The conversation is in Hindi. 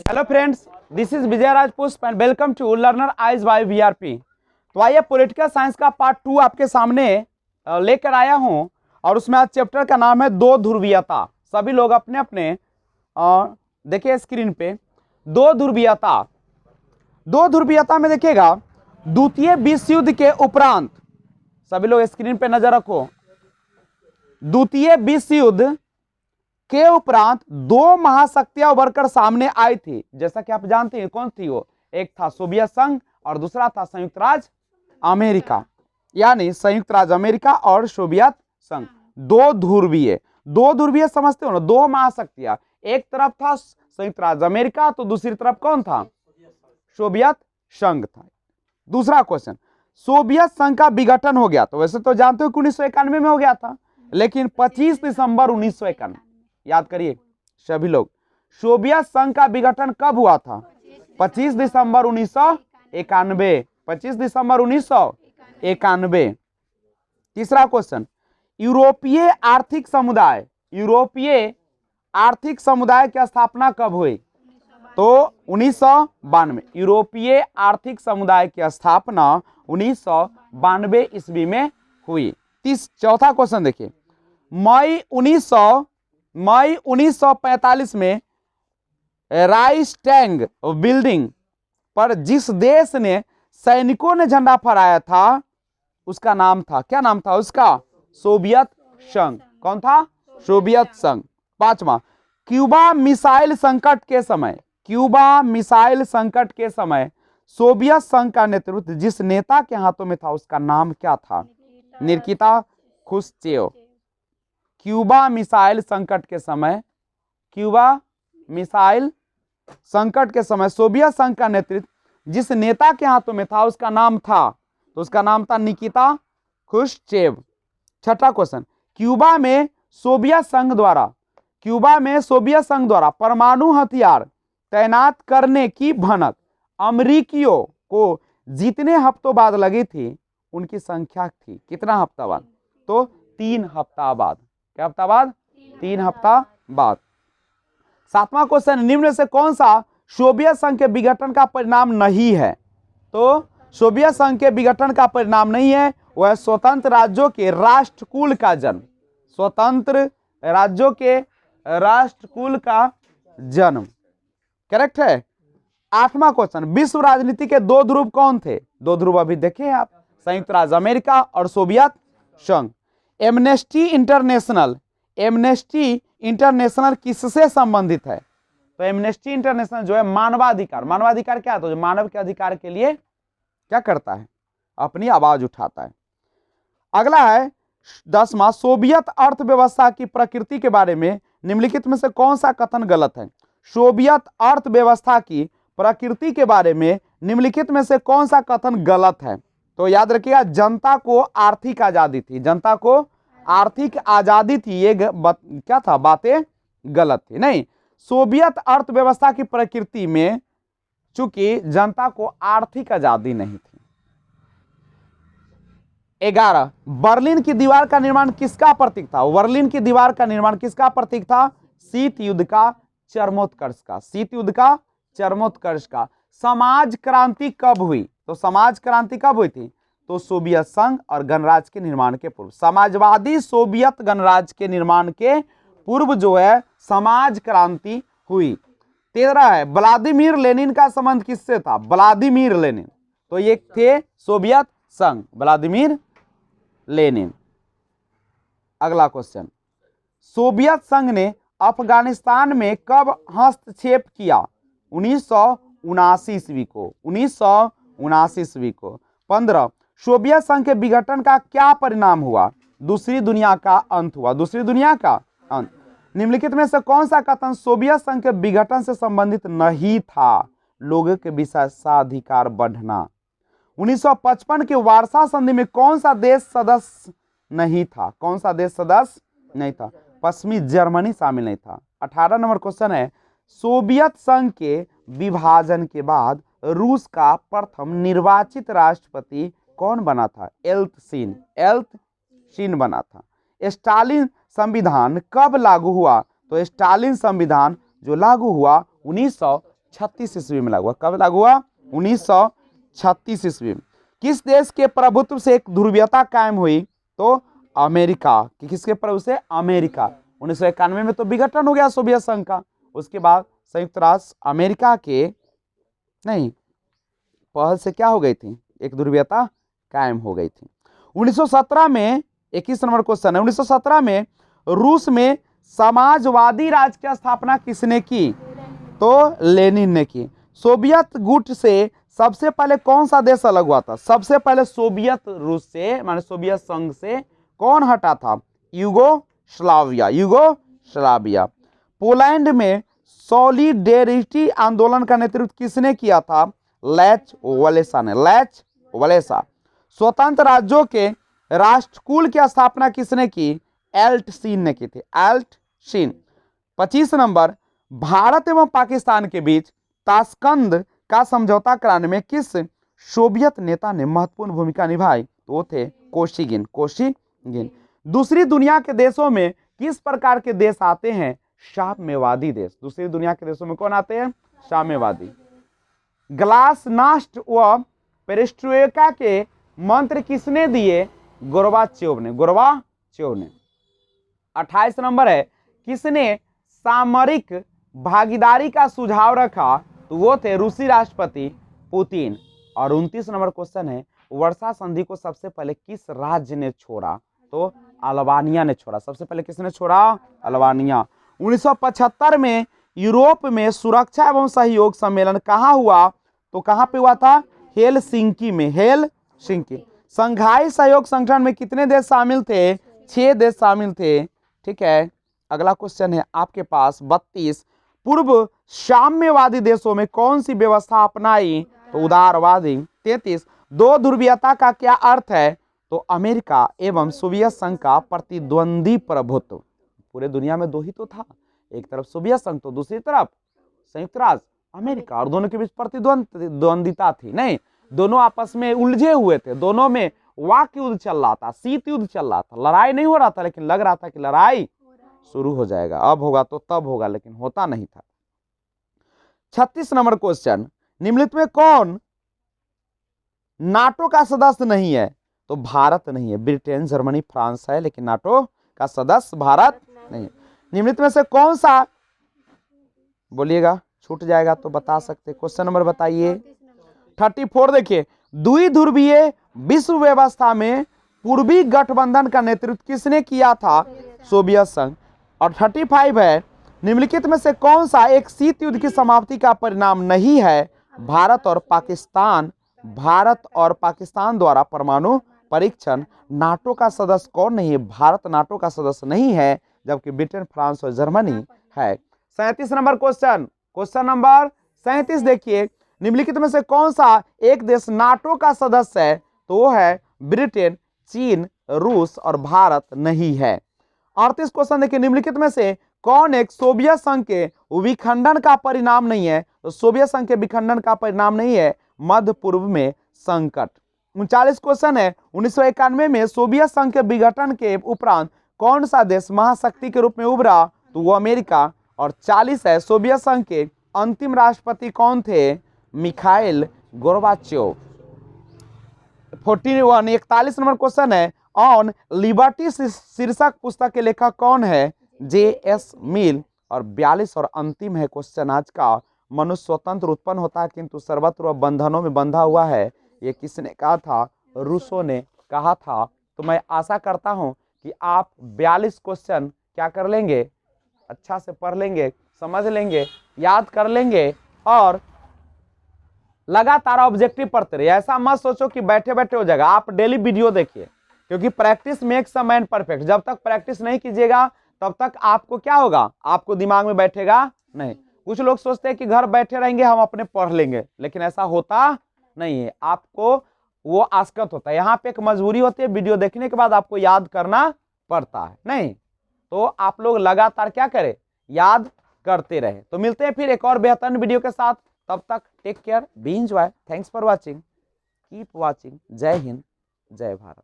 Hello friends, this is Vijay Raj Pushp and welcome to learner eyes by VRP. तो आइए पॉलिटिकल साइंस का पार्ट 2 आपके सामने लेकर आया हूं और उसमें आज चैप्टर का नाम है दो ध्रुवीयता। सभी लोग अपने अपने देखिए स्क्रीन पे दो ध्रुवीयता में देखिएगा द्वितीय विश्व युद्ध के उपरांत, सभी लोग स्क्रीन पे नजर रखो, द्वितीय विश्व युद्ध के उपरांत दो महाशक्तियां उभरकर सामने आई थी। जैसा कि आप जानते हैं कौन थी वो, एक था सोवियत संघ और दूसरा था संयुक्त राज्य अमेरिका, यानी संयुक्त राज्य अमेरिका और सोवियत संघ। दो ध्रुवीय समझते हो ना, दो महाशक्तियां, एक तरफ था संयुक्त राज्य अमेरिका तो दूसरी तरफ कौन था, सोवियत संघ था। दूसरा क्वेश्चन, सोवियत संघ का विघटन हो गया, तो वैसे तो जानते हो कि 1991 में हो गया था, लेकिन 25 दिसंबर 1991, याद करिए सभी लोग, सोवियत संघ का विघटन कब हुआ था, 25 दिसंबर 1991, 25 दिसंबर 1991। तीसरा क्वेश्चन, यूरोपीय आर्थिक समुदाय की स्थापना कब हुई, तो 1992। यूरोपीय आर्थिक समुदाय की स्थापना 1992 ईस्वी में हुई। चौथा क्वेश्चन देखिए, मई 1945 में राइक्सटैग बिल्डिंग पर जिस देश ने सैनिकों ने झंडा फहराया था उसका नाम था, क्या नाम था उसका, सोवियत संघ। कौन था, सोवियत संघ। पांचवा, क्यूबा मिसाइल संकट के समय सोवियत संघ का नेतृत्व जिस नेता के हाथों में था उसका नाम क्या था, निकिता ख्रुश्चेव। क्यूबा मिसाइल संकट के समय सोवियत संघ का नेतृत्व जिस नेता के हाथों में था उसका नाम था, तो उसका नाम था निकिता ख्रुश्चेव। छठा क्वेश्चन, क्यूबा में सोवियत संघ द्वारा परमाणु हथियार तैनात करने की भनक अमेरिकियों को जितने हफ्तों बाद लगी थी उनकी संख्या थी, कितना हफ्ता बाद, तो 3 हफ्ता बाद। क्या हफ्ता बाद, 3 हफ्ता बाद। सातवां क्वेश्चन, निम्न से कौन सा सोवियत संघ के विघटन का परिणाम नहीं है, तो सोवियत संघ के विघटन का परिणाम नहीं है वह स्वतंत्र राज्यों के राष्ट्रकुल का जन्म, स्वतंत्र राज्यों के राष्ट्रकुल का जन्म, करेक्ट है। आठवां क्वेश्चन, विश्व राजनीति के दो ध्रुव कौन थे, दो ध्रुव अभी देखे आप, संयुक्त राज्य अमेरिका और सोवियत संघ। एमनेस्टी इंटरनेशनल किससे संबंधित है, तो एमनेस्टी इंटरनेशनल जो है मानवाधिकार क्या है, तो मानव के अधिकार के लिए क्या करता है, अपनी आवाज उठाता है। अगला है 10वां, सोवियत अर्थव्यवस्था की प्रकृति के बारे में निम्नलिखित में से कौन सा कथन गलत है, सोवियत अर्थव्यवस्था की प्रकृति के बारे में निम्नलिखित में से कौन सा कथन गलत है, तो याद रखिएगा जनता को आर्थिक आजादी थी, ये क्या था, बातें गलत थी। नहीं, सोवियत अर्थव्यवस्था की प्रकृति में चूंकि जनता को आर्थिक आजादी नहीं थी। 11, बर्लिन की दीवार का निर्माण किसका प्रतीक था, बर्लिन की दीवार का निर्माण किसका प्रतीक था, शीत युद्ध का चरमोत्कर्ष का। समाज क्रांति कब हुई, तो समाज क्रांति कब हुई थी, तो सोवियत संघ और गणराज्य के निर्माण के पूर्व, समाजवादी सोवियत गणराज्य के निर्माण के पूर्व जो है समाज क्रांति हुई। 13 है, व्लादिमीर लेनिन का संबंध किससे था, व्लादिमीर लेनिन, तो ये थे सोवियत संघ, व्लादिमीर लेनिन। अगला क्वेश्चन, सोवियत संघ ने अफगानिस्तान में कब हस्तक्षेप किया, 1979 ईस्वी को। 15, सोवियत संघ के विघटन का क्या परिणाम हुआ, दूसरी दुनिया का अंत हुआ, निम्नलिखित में से कौन सा कथन सोवियत संघ के विघटन से संबंधित नहीं था, लोगों के विशेषाधिकार बढ़ना। 1955 के वार्सा संधि में कौन सा देश सदस्य नहीं था, पश्चिमी जर्मनी शामिल नहीं था। 18 नंबर क्वेश्चन है, सोवियत संघ के विभाजन के बाद रूस का प्रथम निर्वाचित राष्ट्रपति कौन बना था, एल्त्सिन बना था। स्टालिन संविधान कब लागू हुआ, तो स्टालिन संविधान जो लागू हुआ 1936 ईस्वी में लागू हुआ। कब लागू हुआ? 1936 ईस्वी में। किस देश के प्रभुत्व से एक ध्रुवीयता कायम हुई? तो अमेरिका। कि किसके प्रभुत्व से? अमेरिका। 1991 में तो विघटन हो गया सोवियत संघ का, उसके बाद संयुक्त राष्ट्र अमेरिका के नहीं पहल से क्या हो गई थी? एक ध्रुवीयता कायम हो गई थी। 1917 में 21 नंबर क्वेश्चन है, 1917 में रूस में समाजवादी राज्य की स्थापना किसने की? तो लेनिन ने की। सोवियत गुट से सबसे पहले कौन सा देश अलग हुआ था? सबसे पहले सोवियत रूस से माने सोवियत संघ से कौन हटा था? यूगोस्लाविया। यूगोस्लाविया। पोलैंड में सॉलिडेरिटी आंदोलन का नेतृत्व किसने किया था? लेच वलेसा ने। लेच वलेसा। स्वतंत्र राज्यों के राष्ट्रकुल की स्थापना किसने की? एल्टशीन ने की थी। एल्टशीन। 25 नंबर, भारत एवं पाकिस्तान के बीच ताशकंद का समझौता कराने में किस सोवियत नेता ने महत्वपूर्ण भूमिका निभाई? तो वो थे कोशिगिन। कोशिगिन। दूसरी दुनिया के देशों में किस प्रकार के देश आते हैं? साम्यवादी देश। दूसरी दुनिया के देशों में कौन आते हैं? साम्यवादी। ग्लासनास्ट व पेरेस्ट्रोइका के मंत्र किसने दिए? गोर्बाचेव ने। गोर्बाचेव ने। 28 नंबर है, किसने सामरिक भागीदारी का सुझाव रखा? तो वो थे रूसी राष्ट्रपति पुतिन। और 29 नंबर क्वेश्चन है, वर्षा संधि को सबसे पहले किस राज्य ने छोड़ा? तो अल्बानिया ने छोड़ा। सबसे पहले किसने छोड़ा? अल्बानिया। 1975 में यूरोप में सुरक्षा एवं सहयोग सम्मेलन कहाँ हुआ? तो कहाँ पे हुआ था? हेलसिंकी में। हेलसिंकी। संघाई सहयोग संगठन में कितने देश शामिल थे? 6 देश शामिल थे। ठीक है, अगला क्वेश्चन है आपके पास 32, पूर्व साम्यवादी देशों में कौन सी व्यवस्था अपनाई? तो उदारवादी। 33, दो ध्रुवीयता का क्या अर्थ है? तो अमेरिका एवं सोवियत संघ का प्रतिद्वंदी प्रभुत्व। पूरे दुनिया में दो ही तो था, एक तरफ सोवियत संघ तो दूसरी तरफ संयुक्त राष्ट्र अमेरिका, और दोनों के बीच प्रतिद्वंदिता थी। नहीं, दोनों आपस में उलझे हुए थे, दोनों में वाक युद्ध चल रहा था, शीत युद्ध चल रहा था। लड़ाई नहीं हो रहा था, लेकिन लग रहा था कि लड़ाई शुरू हो जाएगा, अब होगा तो तब होगा, लेकिन होता नहीं था। 36 नंबर क्वेश्चन, निम्नलिखित में कौन नाटो का सदस्य नहीं है? तो भारत नहीं है, ब्रिटेन, जर्मनी, फ्रांस है, लेकिन नाटो का सदस्य भारत नहीं। निम्नलिखित में से कौन सा, बोलिएगा छूट जाएगा तो बता सकते। क्वेश्चन नंबर बताइए 34। देखिए, द्विध्रुवीय विश्व व्यवस्था में पूर्वी गठबंधन का नेतृत्व किसने किया था? सोवियत संघ। और 35 है, निम्नलिखित में से कौन सा एक शीत युद्ध की समाप्ति का परिणाम नहीं है? भारत और पाकिस्तान द्वारा परमाणु परीक्षण। नाटो का सदस्य कौन नहीं है? भारत नाटो का सदस्य नहीं है, जबकि ब्रिटेन, फ्रांस और जर्मनी है। 37 नंबर क्वेश्चन, क्वेश्चन नंबर 37 देखिए, निम्नलिखित में से कौन सा एक देश नाटो का सदस्य है? तो वो है ब्रिटेन, चीन, रूस और भारत नहीं है। 38 क्वेश्चन देखिए, निम्नलिखित में से कौन एक सोवियत संघ के विखंडन का परिणाम नहीं है? तो सोवियत संघ के विखंडन का परिणाम नहीं है मध्य पूर्व में संकट। 39 क्वेश्चन है, 1991 में सोवियत संघ के विघटन के उपरांत कौन सा देश महाशक्ति के रूप में उभरा? तो वो अमेरिका। और 40 है, सोवियत संघ के अंतिम राष्ट्रपति कौन थे? Mikhail Gorbachev. 41 नंबर क्वेश्चन है, ऑन लिबर्टी शीर्षक पुस्तक के लेखक कौन है? J.S. मिल। और 42 और अंतिम है क्वेश्चन आज का, मनुष्य स्वतंत्र उत्पन्न होता है किंतु सर्वत्र वह बंधनों में बंधा हुआ है, ये किसने कहा था? रूसो ने कहा था। तो मैं आशा करता हूं कि आप 42 क्वेश्चन क्या कर लेंगे, अच्छा से पढ़ लेंगे, समझ लेंगे, याद कर लेंगे और लगातार ऑब्जेक्टिव पढ़ते रहिए। ऐसा मत सोचो कि बैठे बैठे हो जाएगा, आप डेली वीडियो देखिए, क्योंकि practice makes a man perfect. जब तक प्रैक्टिस नहीं कीजिएगा तब तक आपको क्या होगा? आपको दिमाग में बैठेगा नहीं। कुछ लोग सोचते हैं कि घर बैठे रहेंगे हम अपने पढ़ लेंगे, लेकिन ऐसा होता नहीं है, आपको वो आस्कत होता है। यहाँ पे एक मजबूरी होती है, वीडियो देखने के बाद आपको याद करना पड़ता है। नहीं तो आप लोग लगातार क्या करें? याद करते रहे। तो मिलते हैं फिर एक और बेहतरीन वीडियो के साथ, तब तक take care, be enjoy, thanks for watching, keep watching. जय हिंद, जय भारत।